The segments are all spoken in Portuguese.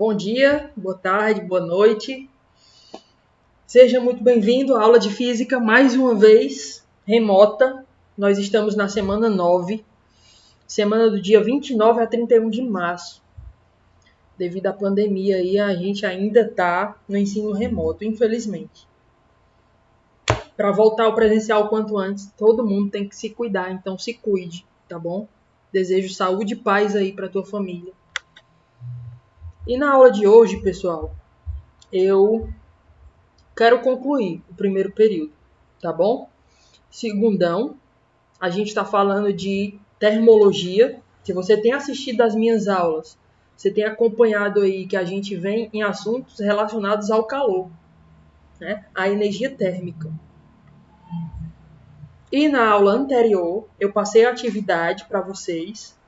Bom dia, boa tarde, boa noite. Seja muito bem-vindo à aula de física, mais uma vez, remota. Nós estamos na semana 9, semana do dia 29 a 31 de março. Devido à pandemia aí, a gente ainda está no ensino remoto, infelizmente. Para voltar ao presencial o quanto antes, todo mundo tem que se cuidar, então se cuide, tá bom? Desejo saúde e paz aí para tua família. E na aula de hoje, pessoal, eu quero concluir o primeiro período, tá bom? Segundão, a gente está falando de termologia. Se você tem assistido às minhas aulas, você tem acompanhado aí que a gente vem em assuntos relacionados ao calor, né? A energia térmica. E na aula anterior, eu passei a atividade para vocês.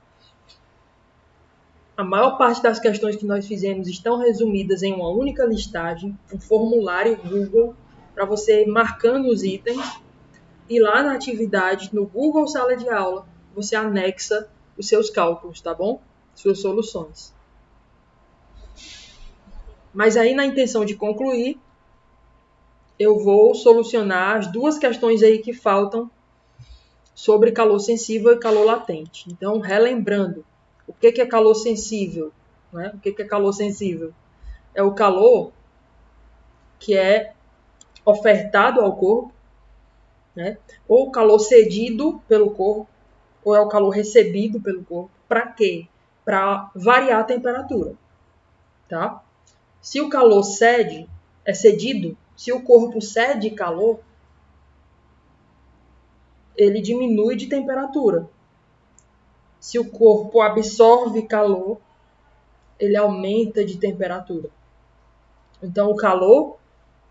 A maior parte das questões que nós fizemos estão resumidas em uma única listagem, um formulário Google, para você ir marcando os itens. E lá na atividade, no Google Sala de Aula, você anexa os seus cálculos, tá bom? Suas soluções. Mas aí, na intenção de concluir, eu vou solucionar as duas questões aí que faltam sobre calor sensível e calor latente. Então, relembrando, o que é calor sensível? Né? O que é calor sensível? É o calor que é ofertado ao corpo, né? Ou o calor cedido pelo corpo, ou é o calor recebido pelo corpo. Para quê? Para variar a temperatura, tá? Se o calor é cedido, se o corpo cede calor, ele diminui de temperatura. Se o corpo absorve calor, ele aumenta de temperatura. Então, o calor,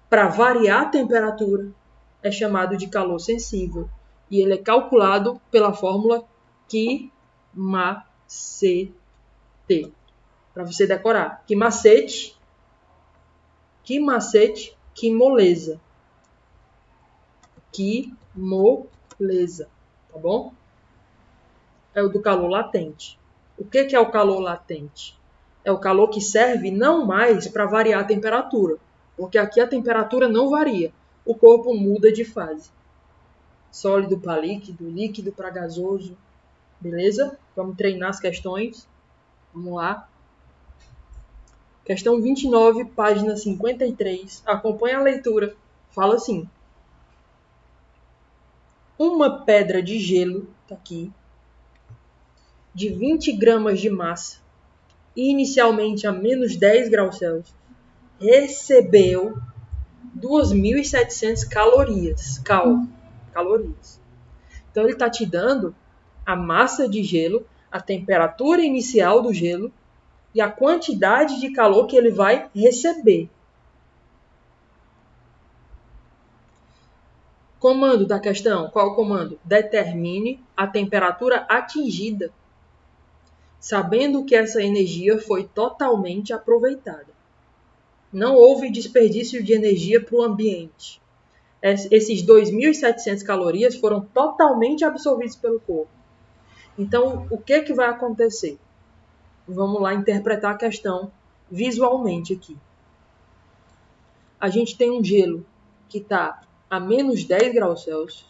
para variar a temperatura, é chamado de calor sensível. E ele é calculado pela fórmula Q macete. Para você decorar. Que macete, que moleza. Que moleza. Tá bom? É o do calor latente. O que é o calor latente? É o calor que serve não mais para variar a temperatura. Porque aqui a temperatura não varia. O corpo muda de fase. Sólido para líquido, líquido para gasoso. Beleza? Vamos treinar as questões. Vamos lá. Questão 29, página 53. Acompanha a leitura. Fala assim. Uma pedra de gelo, tá aqui, de 20 gramas de massa, inicialmente a menos 10 graus Celsius, recebeu 2.700 calorias. Então, ele está te dando a massa de gelo, a temperatura inicial do gelo e a quantidade de calor que ele vai receber. Comando da questão. Qual o comando? Determine a temperatura atingida, sabendo que essa energia foi totalmente aproveitada. Não houve desperdício de energia para o ambiente. Esses 2.700 calorias foram totalmente absorvidos pelo corpo. Então, o que vai acontecer? Vamos lá interpretar a questão visualmente aqui. A gente tem um gelo que está a menos 10 graus Celsius.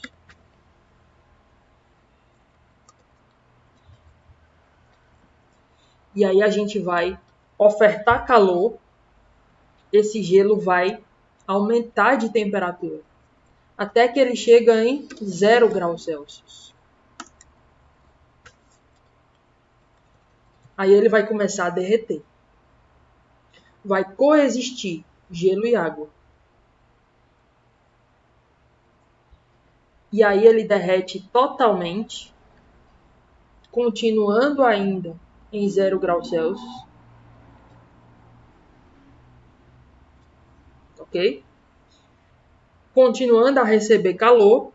E aí a gente vai ofertar calor. Esse gelo vai aumentar de temperatura até que ele chega em 0 graus Celsius. Aí ele vai começar a derreter. Vai coexistir gelo e água. E aí ele derrete totalmente, continuando ainda em 0 graus Celsius. Ok? Continuando a receber calor,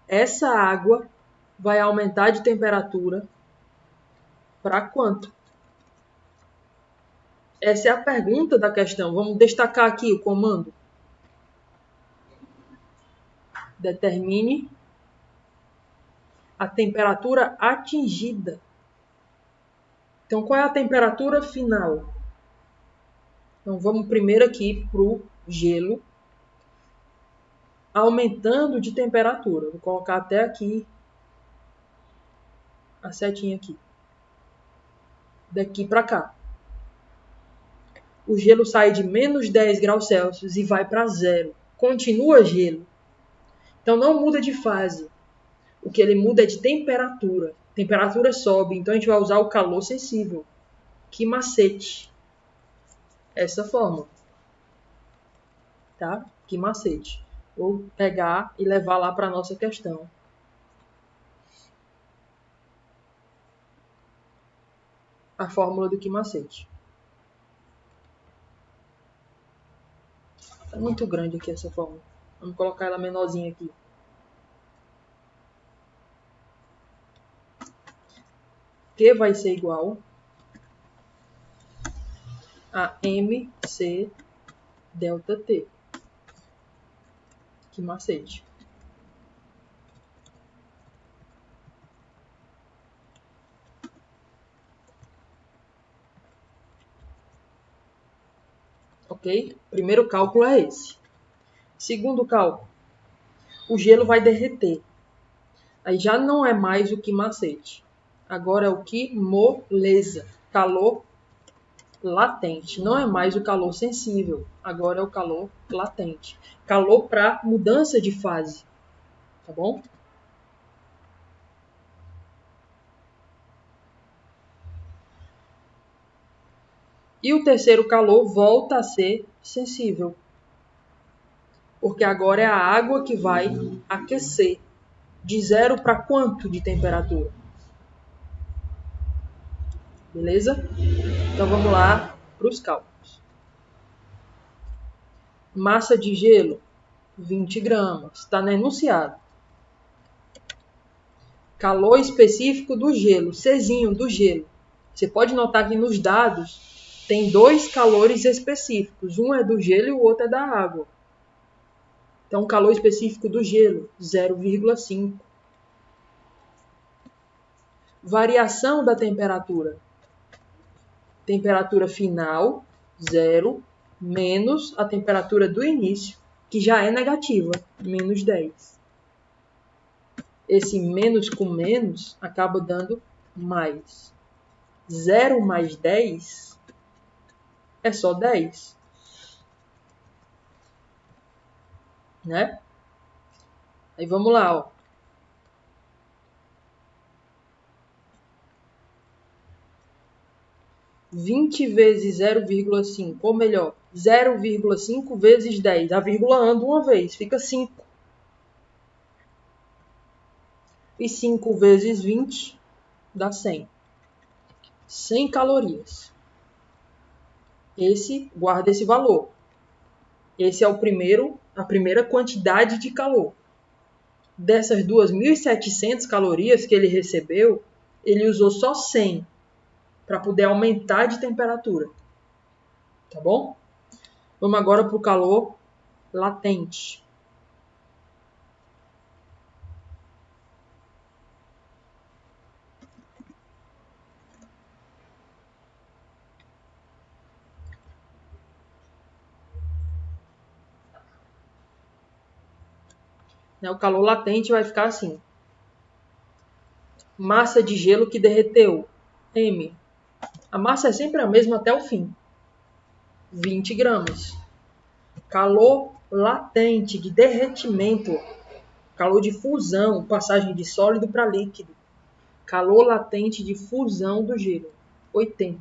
essa água vai aumentar de temperatura para quanto? Essa é a pergunta da questão. Vamos destacar aqui o comando. Determine a temperatura atingida. Então, qual é a temperatura final? Então, vamos primeiro aqui para o gelo, aumentando de temperatura. Vou colocar até aqui a setinha aqui. Daqui para cá. O gelo sai de menos 10 graus Celsius e vai para zero. Continua gelo. Então não muda de fase. O que ele muda é de temperatura. A temperatura sobe, então a gente vai usar o calor sensível. Que macete. Essa fórmula. Tá? Que macete. Vou pegar e levar lá para a nossa questão. A fórmula do que macete. Tá muito grande aqui essa fórmula. Vamos colocar ela menorzinha aqui. Q vai ser igual a MC delta T. Que macete. Ok? Primeiro cálculo é esse. Segundo cálculo. O gelo vai derreter. Aí já não é mais o que macete. Agora é o que moleza. Calor latente. Não é mais o calor sensível. Agora é o calor latente. Calor para mudança de fase. Tá bom? E o terceiro calor volta a ser sensível. Porque agora é a água que vai aquecer. De 0 para quanto de temperatura? Beleza? Então vamos lá para os cálculos. Massa de gelo, 20 gramas. Está no enunciado. Calor específico do gelo, Czinho do gelo. Você pode notar que nos dados tem dois calores específicos. Um é do gelo e o outro é da água. Então, calor específico do gelo, 0,5. Variação da temperatura. Temperatura final, 0, menos a temperatura do início, que já é negativa, menos 10. Esse menos com menos acaba dando mais. 0 mais 10 é só 10. Né? Aí vamos lá, ó. (20 vezes 0,5), ou melhor, 0,5 vezes 10. A vírgula anda uma vez, fica 5. E 5 vezes 20 dá 100. 100 calorias. Guarda esse valor. Esse é a primeira quantidade de calor. Dessas 2.700 calorias que ele recebeu, ele usou só 100 para poder aumentar de temperatura. Tá bom? Vamos agora para o calor latente. O calor latente vai ficar assim. Massa de gelo que derreteu, M. A massa é sempre a mesma até o fim. 20 gramas. Calor latente de derretimento. Calor de fusão, passagem de sólido para líquido. Calor latente de fusão do gelo, 80.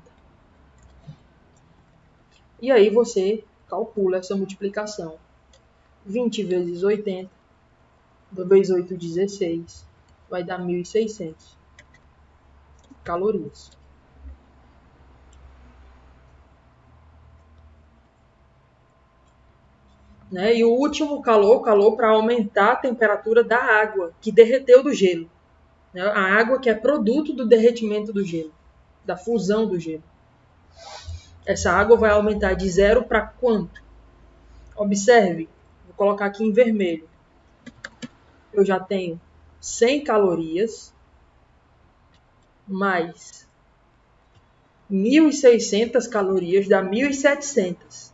E aí você calcula essa multiplicação. 20 vezes 80, 2 vezes 8, 16. Vai dar 1.600 calorias. Né? E o último calor para aumentar a temperatura da água, que derreteu do gelo. Né? A água que é produto do derretimento do gelo, da fusão do gelo. Essa água vai aumentar de 0 para quanto? Observe, vou colocar aqui em vermelho. Eu já tenho 100 calorias mais 1.600 calorias dá 1.700.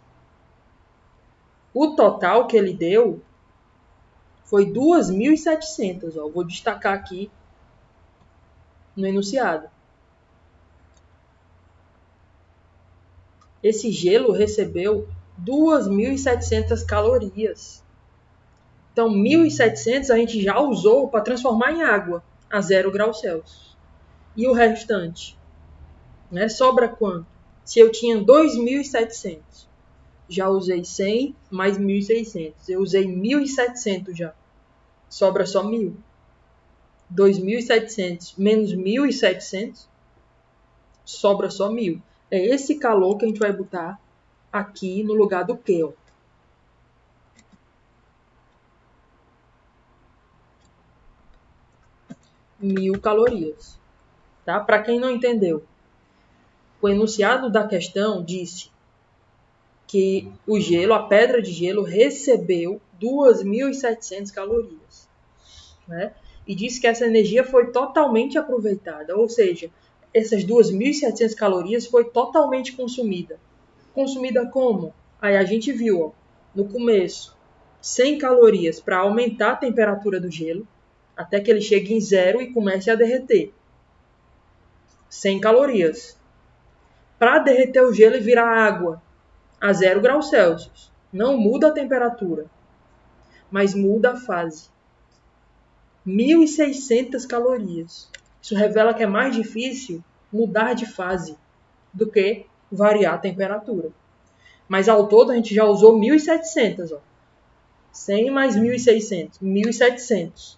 O total que ele deu foi 2.700. Ó, vou destacar aqui no enunciado. Esse gelo recebeu 2.700 calorias. Então, 1.700 a gente já usou para transformar em água a 0 graus Celsius. E o restante? Né? Sobra quanto? Se eu tinha 2.700, já usei 100 mais 1.600. Eu usei 1.700 já. Sobra só 1.000. 2.700 menos 1.700, sobra só 1.000. É esse calor que a gente vai botar aqui no lugar do Q. Ó. Mil calorias. Tá? Para quem não entendeu, o enunciado da questão disse que o gelo, a pedra de gelo, recebeu 2.700 calorias. Né? E disse que essa energia foi totalmente aproveitada. Ou seja, essas 2.700 calorias foi totalmente consumida. Consumida como? Aí a gente viu, ó, no começo, 100 calorias para aumentar a temperatura do gelo, até que ele chegue em 0 e comece a derreter. 100 calorias. Para derreter o gelo e virar água a 0 graus Celsius. Não muda a temperatura, mas muda a fase. 1.600 calorias. Isso revela que é mais difícil mudar de fase do que variar a temperatura. Mas ao todo a gente já usou 1.700. Ó. 100 mais 1.600. 1.700.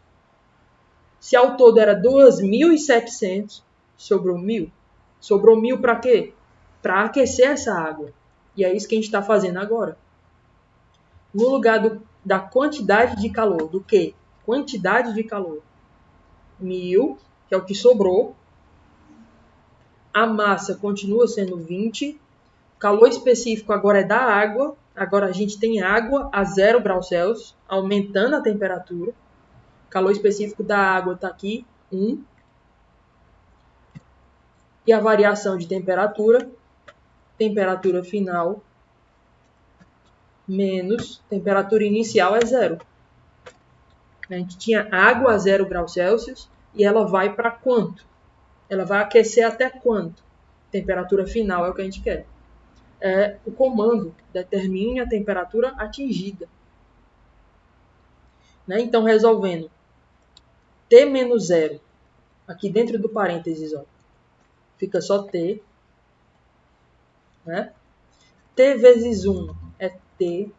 Se ao todo era 2.700, sobrou 1.000. Sobrou 1.000 para quê? Para aquecer essa água. E é isso que a gente está fazendo agora. No lugar da quantidade de calor. Do quê? Quantidade de calor. 1.000, que é o que sobrou. A massa continua sendo 20. O calor específico agora é da água. Agora a gente tem água a 0 graus Celsius, aumentando a temperatura. O calor específico da água está aqui, 1. E a variação de temperatura final, menos temperatura inicial é 0. A gente tinha água a 0 graus Celsius e ela vai para quanto? Ela vai aquecer até quanto? Temperatura final é o que a gente quer. O comando determine a temperatura atingida. Né? Então, resolvendo T menos 0, aqui dentro do parênteses, ó, fica só T. Né? T vezes 1 é T.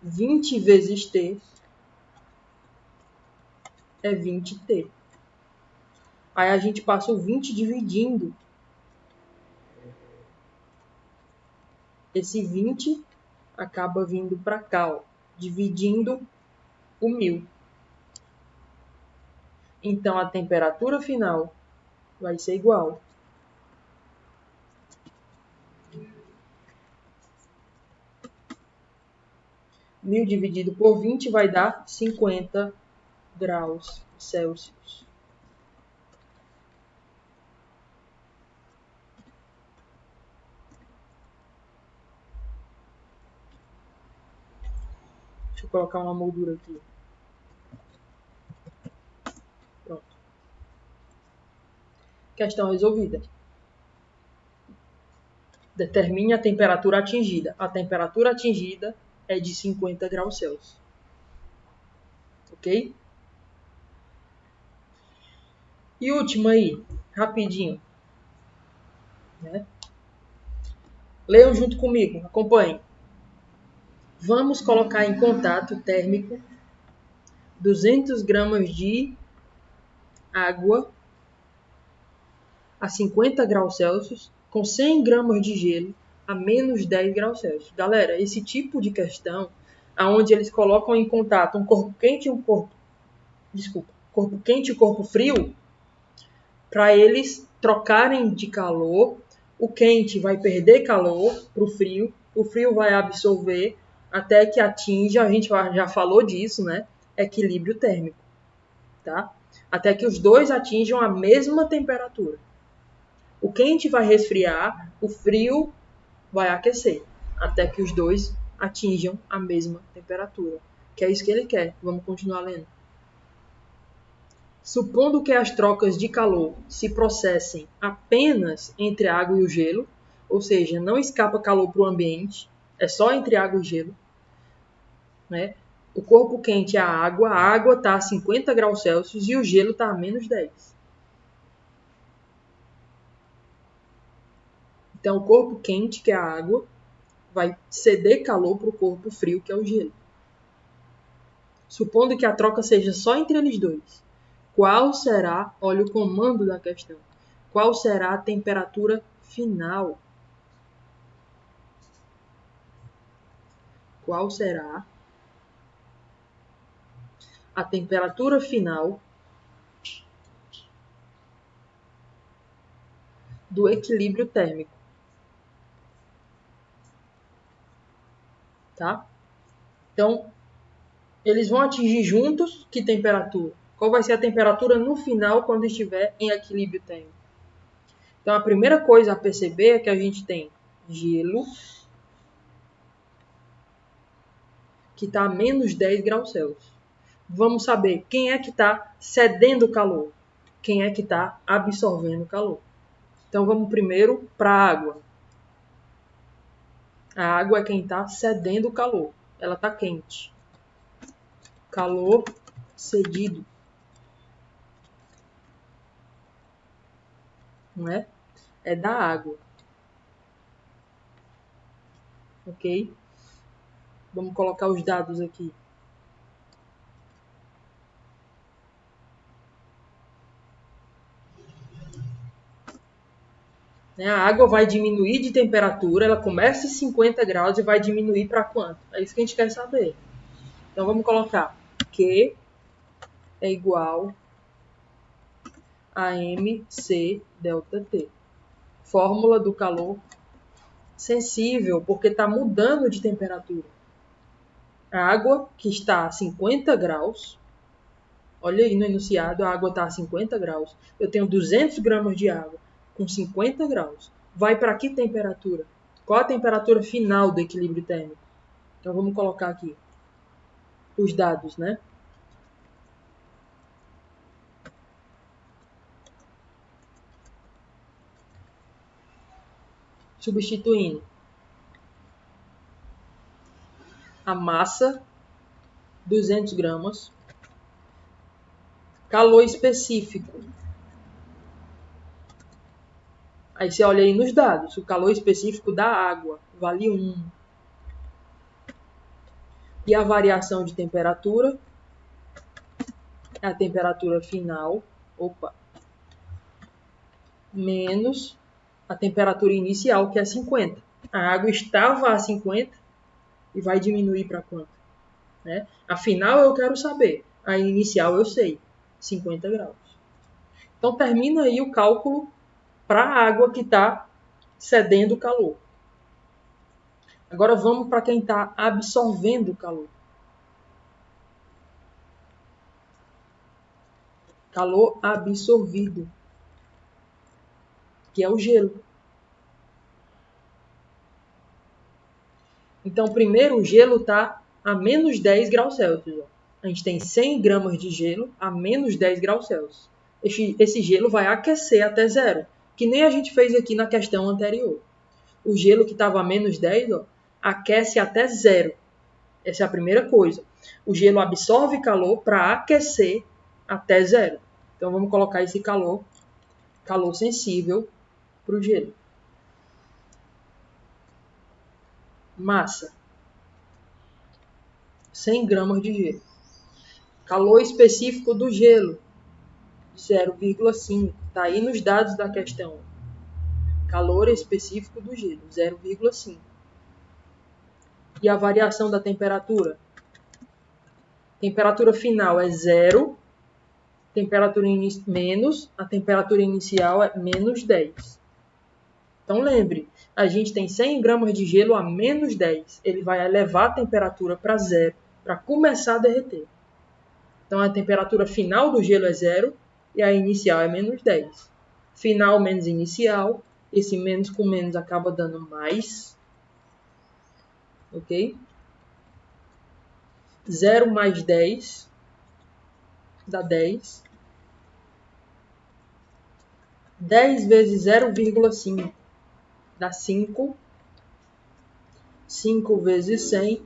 20 vezes T é 20T. Aí a gente passa o 20 dividindo. Esse 20 acaba vindo para cá, ó, dividindo o 1.000. Então, a temperatura final vai ser igual a 1.000 dividido por 20 vai dar 50 graus Celsius. Deixa eu colocar uma moldura aqui. Pronto. Questão resolvida. Determine a temperatura atingida. A temperatura atingida é de 50 graus Celsius. Ok? E última aí, rapidinho. Né? Leiam junto comigo, acompanhem. Vamos colocar em contato térmico 200 gramas de água a 50 graus Celsius com 100 gramas de gelo a menos 10 graus Celsius. Galera, esse tipo de questão, onde eles colocam em contato um corpo quente e corpo quente e corpo frio, para eles trocarem de calor, o quente vai perder calor para o frio vai absorver até que atinja, a gente já falou disso, né? Equilíbrio térmico, tá? Até que os dois atinjam a mesma temperatura. O quente vai resfriar, o frio vai aquecer, até que os dois atinjam a mesma temperatura. Que é isso que ele quer. Vamos continuar lendo. Supondo que as trocas de calor se processem apenas entre a água e o gelo, ou seja, não escapa calor para o ambiente, é só entre água e gelo, né? O corpo quente é a água está a 50 graus Celsius e o gelo está a menos 10. Então, o corpo quente, que é a água, vai ceder calor para o corpo frio, que é o gelo. Supondo que a troca seja só entre eles dois, qual será, olha o comando da questão, qual será a temperatura final? Qual será a temperatura final do equilíbrio térmico? Tá? Então, eles vão atingir juntos que temperatura? Qual vai ser a temperatura no final quando estiver em equilíbrio térmico? Então, a primeira coisa a perceber é que a gente tem gelo que está a menos 10 graus Celsius. Vamos saber quem é que está cedendo calor, quem é que está absorvendo calor. Então, vamos primeiro para a água. A água é quem está cedendo calor. Ela está quente. Calor cedido. Não é? É da água. Ok? Vamos colocar os dados aqui. A água vai diminuir de temperatura, ela começa em 50 graus e vai diminuir para quanto? É isso que a gente quer saber. Então vamos colocar Q é igual a MC delta T. Fórmula do calor sensível, porque está mudando de temperatura. A água que está a 50 graus, olha aí no enunciado, a água está a 50 graus. Eu tenho 200 gramas de água com 50 graus. Vai para que temperatura? Qual a temperatura final do equilíbrio térmico? Então vamos colocar aqui os dados, né? Substituindo a massa, 200 gramas, calor específico. Aí você olha aí nos dados, o calor específico da água vale 1. E a variação de temperatura é a temperatura final, menos a temperatura inicial, que é 50. A água estava a 50 e vai diminuir para quanto? Né? A final eu quero saber, a inicial eu sei, 50 graus. Então termina aí o cálculo para a água que está cedendo calor. Agora vamos para quem está absorvendo calor. Calor absorvido, que é o gelo. Então, primeiro, o gelo está a menos 10 graus Celsius. A gente tem 100 gramas de gelo a menos 10 graus Celsius. Esse gelo vai aquecer até zero, que nem a gente fez aqui na questão anterior. O gelo que estava a menos 10, aquece até zero. Essa é a primeira coisa. O gelo absorve calor para aquecer até zero. Então, vamos colocar esse calor sensível para o gelo. Massa, 100 gramas de gelo. Calor específico do gelo, 0,5. Está aí nos dados da questão. Calor específico do gelo, 0,5. E a variação da temperatura? Temperatura final é 0, temperatura menos, a temperatura inicial é menos 10. Então lembre, a gente tem 100 gramas de gelo a menos 10. Ele vai elevar a temperatura para 0, para começar a derreter. Então a temperatura final do gelo é 0 e a inicial é menos 10. Final menos inicial. Esse menos com menos acaba dando mais. Ok? 0 mais 10 dá 10. 10 vezes 0,5 dá 5. 5 vezes 100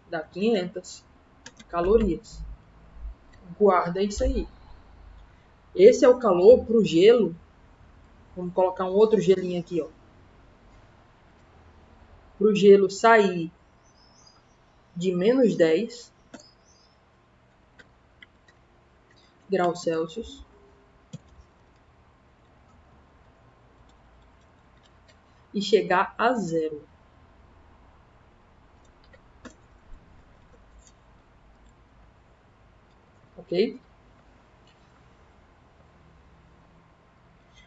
dá 500 calorias. Guarda isso aí. Esse é o calor para o gelo. Vamos colocar um outro gelinho aqui, ó. Para o gelo sair de menos 10 graus Celsius e chegar a 0. Ok?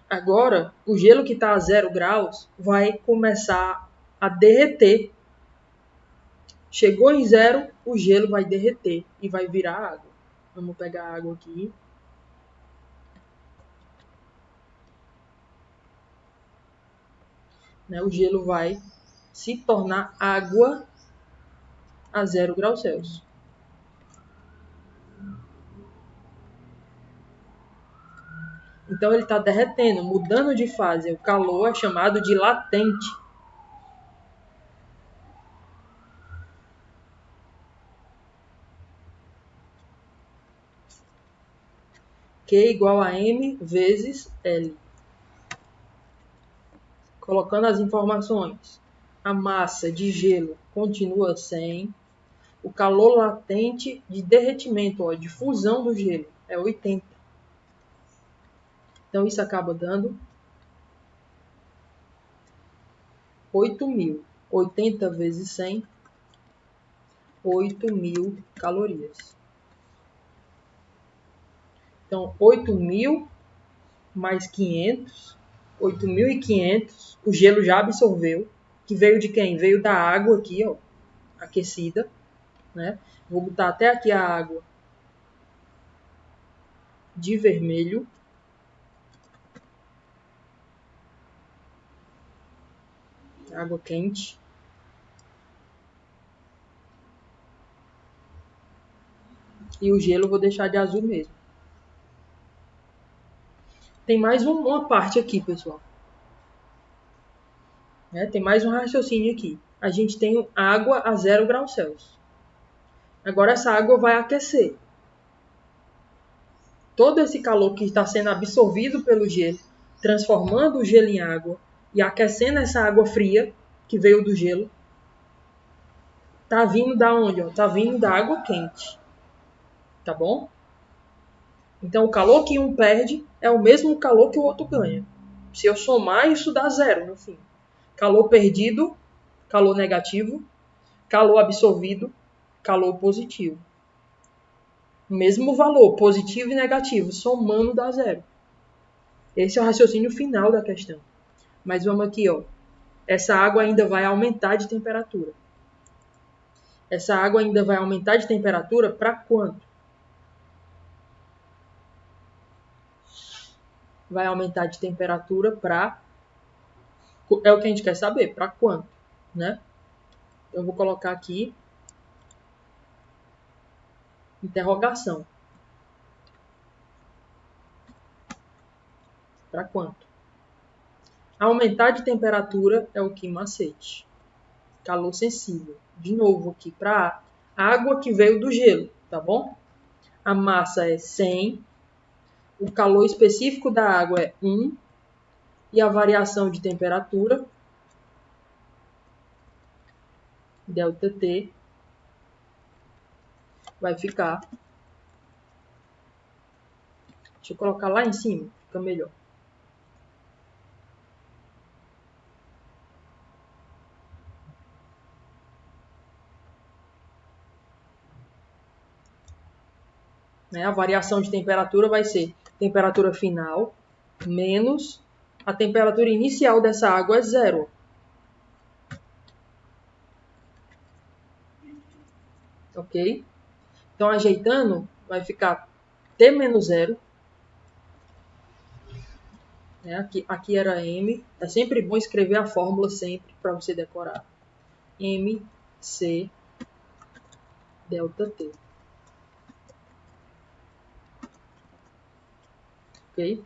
Agora, o gelo que está a 0 graus vai começar a derreter. Chegou em 0, o gelo vai derreter e vai virar água. Vamos pegar a água aqui. O gelo vai se tornar água a 0 graus Celsius. Então ele está derretendo, mudando de fase. O calor é chamado de latente. Q igual a M vezes L. Colocando as informações. A massa de gelo continua 100. O calor latente de derretimento, ó, de fusão do gelo, é 80. Então isso acaba dando 8.000. 80 vezes 100, 8.000 calorias. Então 8.000 mais 500, 8.500, o gelo já absorveu, que veio de quem? Veio da água aqui, ó, aquecida, né? Vou botar até aqui a água de vermelho. Água quente. E o gelo eu vou deixar de azul mesmo. Tem mais uma parte aqui, pessoal. Tem mais um raciocínio aqui. A gente tem água a 0 graus Celsius. Agora essa água vai aquecer. Todo esse calor que está sendo absorvido pelo gelo, transformando o gelo em água e aquecendo essa água fria que veio do gelo, tá vindo da onde? Tá vindo da água quente. Tá bom? Então o calor que um perde é o mesmo calor que o outro ganha. Se eu somar, isso dá 0 no fim. Calor perdido, calor negativo, calor absorvido, calor positivo. Mesmo valor, positivo e negativo, somando dá 0. Esse é o raciocínio final da questão. Mas vamos aqui, ó. Essa água ainda vai aumentar de temperatura. Essa água ainda vai aumentar de temperatura para quanto? Vai aumentar de temperatura para... É o que a gente quer saber, para quanto, né? Eu vou colocar aqui interrogação. Para quanto? Aumentar de temperatura é o que? Macete. Calor sensível. De novo aqui para a água que veio do gelo, tá bom? A massa é 100. O calor específico da água é 1. E a variação de temperatura, ΔT, vai ficar... Deixa eu colocar lá em cima, fica melhor. A variação de temperatura vai ser temperatura final menos a temperatura inicial dessa água é 0. Ok? Então, ajeitando, vai ficar T menos 0 né? Aqui era M. É sempre bom escrever a fórmula sempre para você decorar. MC delta T. Ok?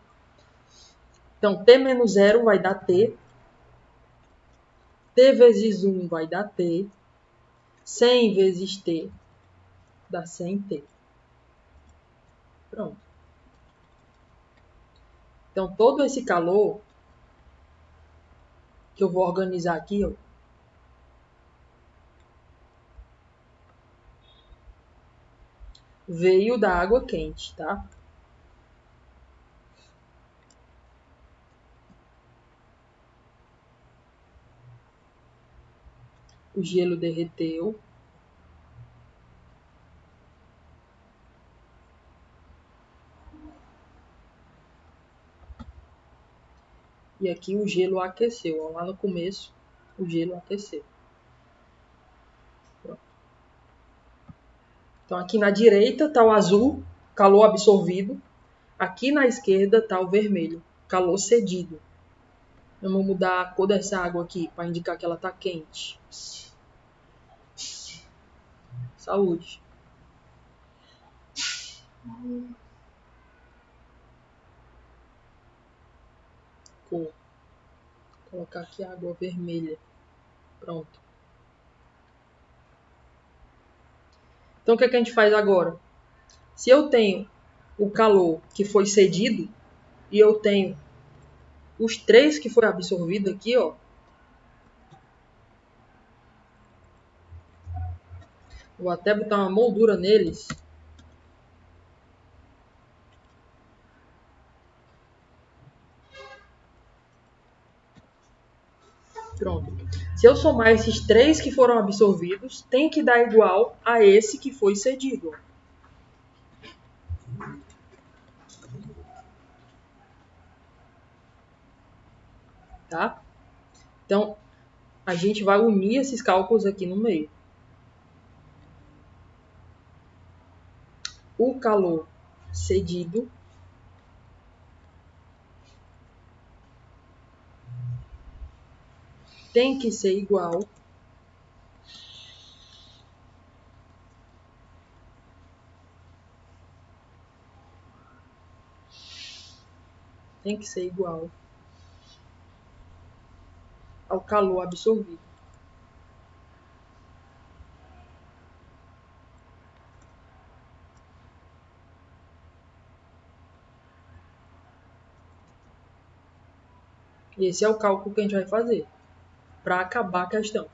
Então, T menos 0 vai dar T. T vezes 1 vai dar T. 100 vezes T dá 100T. Pronto. Então, todo esse calor que eu vou organizar aqui, ó, veio da água quente, tá? O gelo derreteu. E aqui o gelo aqueceu. Ó, lá no começo, o gelo aqueceu. Pronto. Então, aqui na direita está o azul, calor absorvido. Aqui na esquerda está o vermelho, calor cedido. Vamos mudar a cor dessa água aqui para indicar que ela está quente. Saúde. Cor. Vou colocar aqui a água vermelha. Pronto. Então, o que é que a gente faz agora? Se eu tenho o calor que foi cedido e eu tenho os 3 que foram absorvidos aqui, ó. Vou até botar uma moldura neles. Pronto. Se eu somar esses 3 que foram absorvidos, tem que dar igual a esse que foi cedido. Tá? Então, a gente vai unir esses cálculos aqui no meio. O calor cedido tem que ser igual ao calor absorvido. Esse é o cálculo que a gente vai fazer para acabar a questão.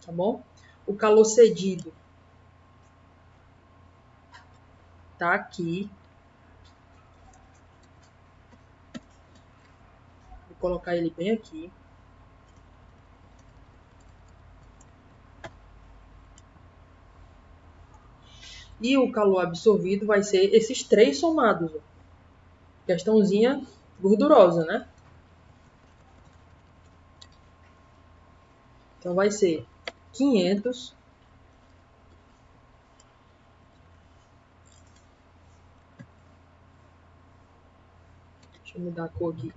Tá bom? O calor cedido tá aqui. Vou colocar ele bem aqui. E o calor absorvido vai ser esses 3 somados. Ó. Questãozinha gordurosa, né? Então vai ser 500 deixa eu mudar a cor aqui.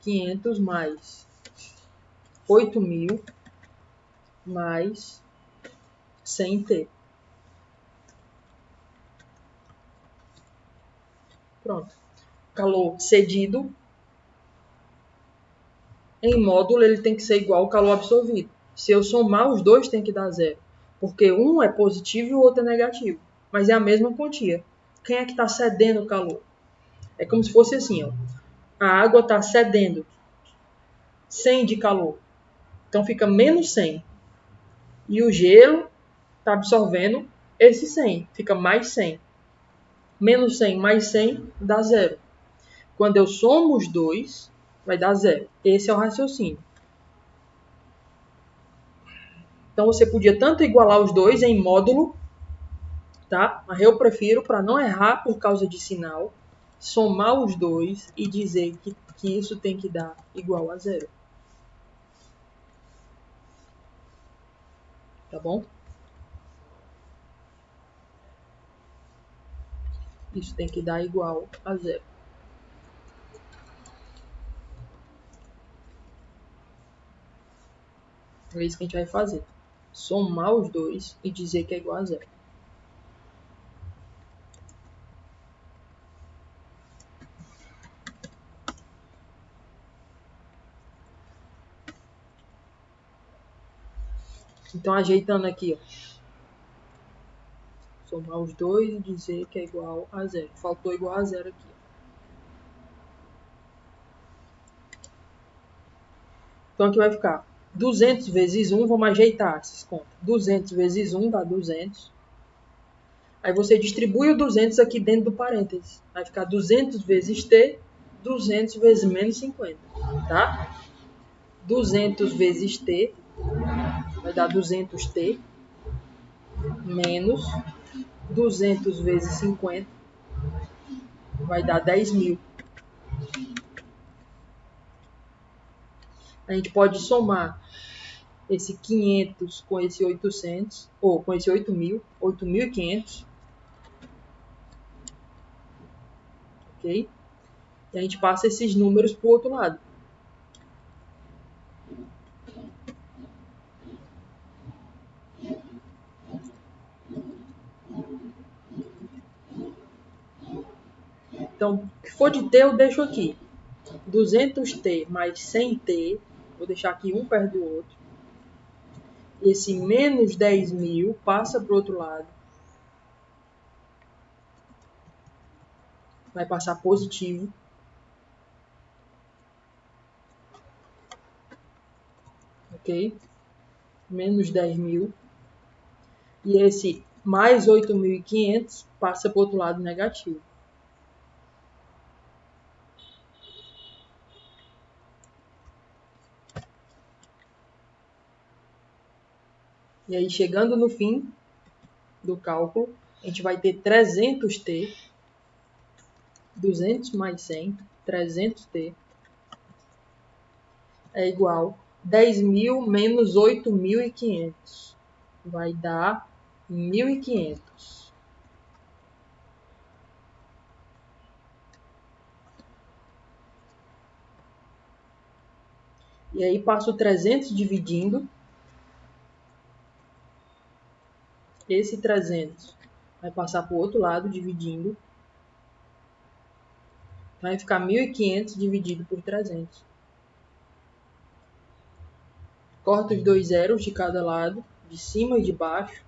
500 mais 8.000 mais 100T. Pronto. Calor cedido em módulo ele tem que ser igual ao calor absorvido. Se eu somar os dois tem que dar 0. Porque um é positivo e o outro é negativo. Mas é a mesma quantia. Quem é que está cedendo o calor? É como se fosse assim, ó. A água está cedendo 100 de calor. Então fica menos 100. E o gelo está absorvendo esse 100. Fica mais 100. Menos 100 mais 100 dá 0. Quando eu somo os dois, vai dar 0. Esse é o raciocínio. Então você podia tanto igualar os dois em módulo, tá? Mas eu prefiro, para não errar por causa de sinal, somar os dois e dizer que isso tem que dar igual a 0. Tá bom? Isso tem que dar igual a 0. É isso que a gente vai fazer. Somar os dois e dizer que é igual a 0. Então, ajeitando aqui, ó. Somar os dois e dizer que é igual a 0. Faltou igual a 0 aqui. Então, aqui vai ficar 200 vezes 1. Vamos ajeitar essas contas. 200 vezes 1 dá 200. Aí você distribui o 200 aqui dentro do parênteses. Vai ficar 200 vezes t, 200 vezes menos 50. Tá? 200 vezes t vai dar 200t menos 200 vezes 50 vai dar 10.000. A gente pode somar esse 500 com esse 800, ou com esse 8.000, 8.500. Ok? E a gente passa esses números para o outro lado. Então, o que for de t eu deixo aqui. 200t mais 100t, vou deixar aqui um perto do outro. Esse menos 10.000 passa para o outro lado. Vai passar positivo. Ok? Menos 10.000. E esse mais 8.500 passa para o outro lado negativo. E aí, chegando no fim do cálculo, a gente vai ter 300t, 200 mais 100, 300t, é igual a 10.000 menos 8.500. Vai dar 1.500. E aí, passo 300 dividindo. Esse 300 vai passar para o outro lado, dividindo. Vai ficar 1.500 dividido por 300. Corta os dois zeros de cada lado, de cima e de baixo.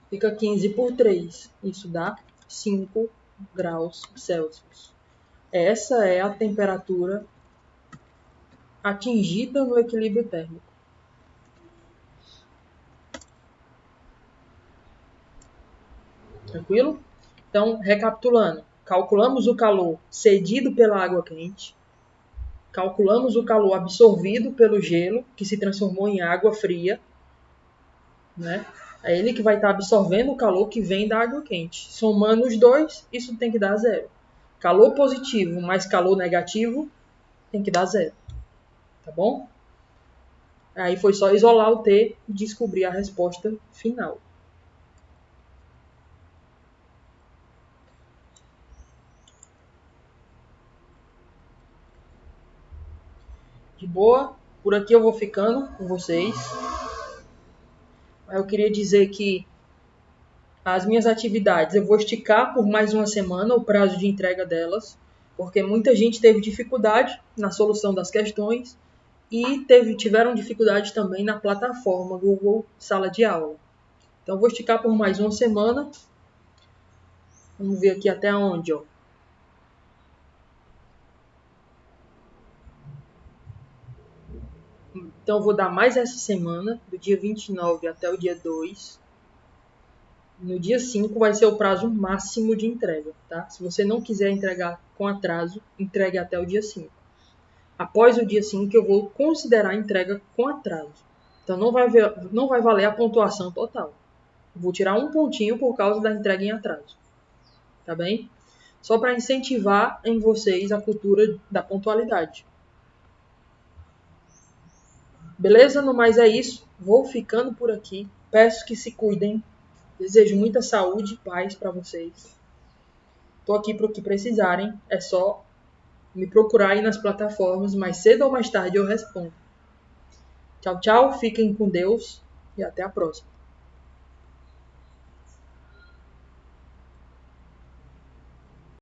Fica 15 por 3. Isso dá 5 graus Celsius. Essa é a temperatura atingida no equilíbrio térmico. Tranquilo? Então, recapitulando. Calculamos o calor cedido pela água quente. Calculamos o calor absorvido pelo gelo, que se transformou em água fria. Né? É ele que vai estar absorvendo o calor que vem da água quente. Somando os dois, isso tem que dar 0. Calor positivo mais calor negativo tem que dar 0. Tá bom? Aí foi só isolar o T e descobrir a resposta final. De boa, por aqui eu vou ficando com vocês. Eu queria dizer que as minhas atividades eu vou esticar por mais uma semana o prazo de entrega delas, porque muita gente teve dificuldade na solução das questões e tiveram dificuldade também na plataforma Google Sala de Aula. Então eu vou esticar por mais uma semana. Vamos ver aqui até onde, ó. Então eu vou dar mais essa semana, do dia 29 até o dia 2. No dia 5 vai ser o prazo máximo de entrega, tá? Se você não quiser entregar com atraso, entregue até o dia 5. Após o dia 5 eu vou considerar a entrega com atraso. Então não vai valer a pontuação total. Eu vou tirar um pontinho por causa da entrega em atraso. Tá bem? Só para incentivar em vocês a cultura da pontualidade. Beleza? No mais é isso. Vou ficando por aqui. Peço que se cuidem. Desejo muita saúde e paz para vocês. Tô aqui para o que precisarem. É só me procurar aí nas plataformas. Mais cedo ou mais tarde eu respondo. Tchau, tchau. Fiquem com Deus e até a próxima.